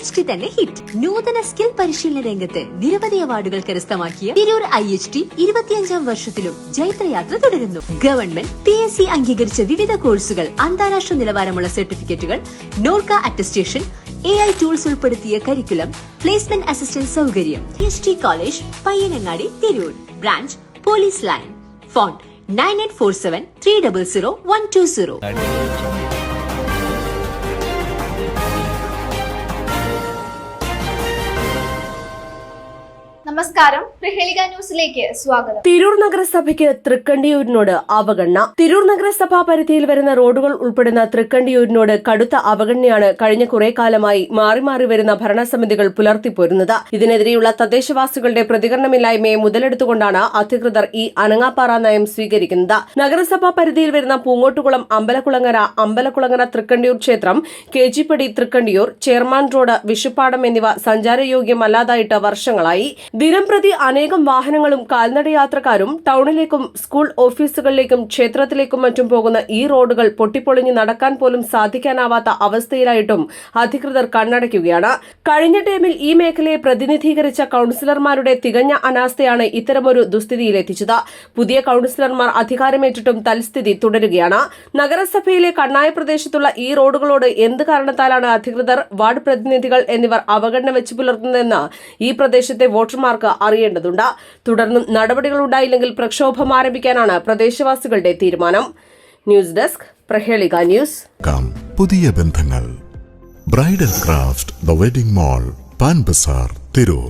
IHT തന്നെ hit. നൂതന skill പരിശീലന രംഗത്ത് നിരവധി അവാർഡുകൾ കരസ്ഥമാക്കിയ തിരൂർ IHT 25ാം വർഷത്തിലും ജൈത്രയാത്ര തുടരുന്നു. ഗവൺമെന്റ് PSC അംഗീകരിച്ച വിവിധ കോഴ്സുകൾ, അന്താരാഷ്ട്ര നിലവാരമുള്ള സർട്ടിഫിക്കറ്റുകൾ, നോർക്ക അറ്റസ്റ്റേഷൻ, AI ടൂൾസ് ഉൾപ്പെടുത്തിയ കരിക്കുലം, പ്ലേസ്മെന്റ് അസിസ്റ്റന്റ് സൗകര്യം. IHT college, Payyanangadi, Tirur. Branch police line. Phone 9847 300 120. നമസ്കാരം, പ്രഹേളിക ന്യൂസിലേക്ക് സ്വാഗതം. തിരൂർ നഗരസഭയ്ക്ക് തൃക്കണ്ടിയൂരിനോട് അവഗണന. തിരൂർ നഗരസഭാ പരിധിയിൽ വരുന്ന റോഡുകൾ ഉൾപ്പെടുന്ന തൃക്കണ്ടിയൂരിനോട് കടുത്ത അവഗണനയാണ് കഴിഞ്ഞ കുറെ കാലമായി മാറി മാറി വരുന്ന ഭരണസമിതികൾ പുലർത്തിപ്പോരുന്നത്. ഇതിനെതിരെയുള്ള തദ്ദേശവാസികളുടെ പ്രതികരണമില്ലായ്മയെ മുതലെടുത്തുകൊണ്ടാണ് അധികൃതർ ഈ അനങ്ങാപ്പാറ നയം സ്വീകരിക്കുന്നത്. നഗരസഭാ പരിധിയിൽ വരുന്ന പൂങ്ങോട്ടുകുളം, അമ്പലക്കുളങ്ങര തൃക്കണ്ടിയൂർ ക്ഷേത്രം, കേജിപ്പടി തൃക്കണ്ടിയൂർ, ചെയർമാൻ റോഡ്, വിഷുപ്പാടം എന്നിവ സഞ്ചാരയോഗ്യമല്ലാതായിട്ട് വർഷങ്ങളായി. ദിനംപ്രതി അനേകം വാഹനങ്ങളും കാൽനടയാത്രക്കാരും ടൗണിലേക്കും സ്കൂൾ ഓഫീസുകളിലേക്കും ക്ഷേത്രത്തിലേക്കും മറ്റും പോകുന്ന ഈ റോഡുകൾ പൊട്ടിപ്പൊളിഞ്ഞ് നടക്കാൻ പോലും സാധിക്കാനാവാത്ത അവസ്ഥയിലായിട്ടും അധികൃതർ കണ്ണടയ്ക്കുകയാണ്. കഴിഞ്ഞ ടൈമിൽ ഈ മേഖലയെ പ്രതിനിധീകരിച്ച കൌൺസിലർമാരുടെ തികഞ്ഞ അനാസ്ഥയാണ് ഇത്തരമൊരു ദുസ്ഥിതിയിലെത്തിച്ചത്. പുതിയ കൌൺസിലർമാർ അധികാരമേറ്റിട്ടും തൽസ്ഥിതി തുടരുകയാണ്. നഗരസഭയിലെ കണ്ണായ പ്രദേശത്തുള്ള ഈ റോഡുകളോട് എന്ത് കാരണത്താലാണ് അധികൃതർ, വാർഡ് പ്രതിനിധികൾ എന്നിവർ അവഗണന വെച്ച് പുലർത്തുന്നതെന്ന് ഈ പ്രദേശത്തെ വോട്ടർമാർക്ക് അറിയേണ്ടതുണ്ട്. തുടർന്നും നടപടികളുണ്ടായില്ലെങ്കിൽ പ്രക്ഷോഭം ആരംഭിക്കാനാണ് പ്രദേശവാസികളുടെ തീരുമാനം. News desk, Prahelika news. പുതിയ ബന്ധങ്ങൾ. Bridal craft, the wedding mall, Pan Bazaar, Tirur.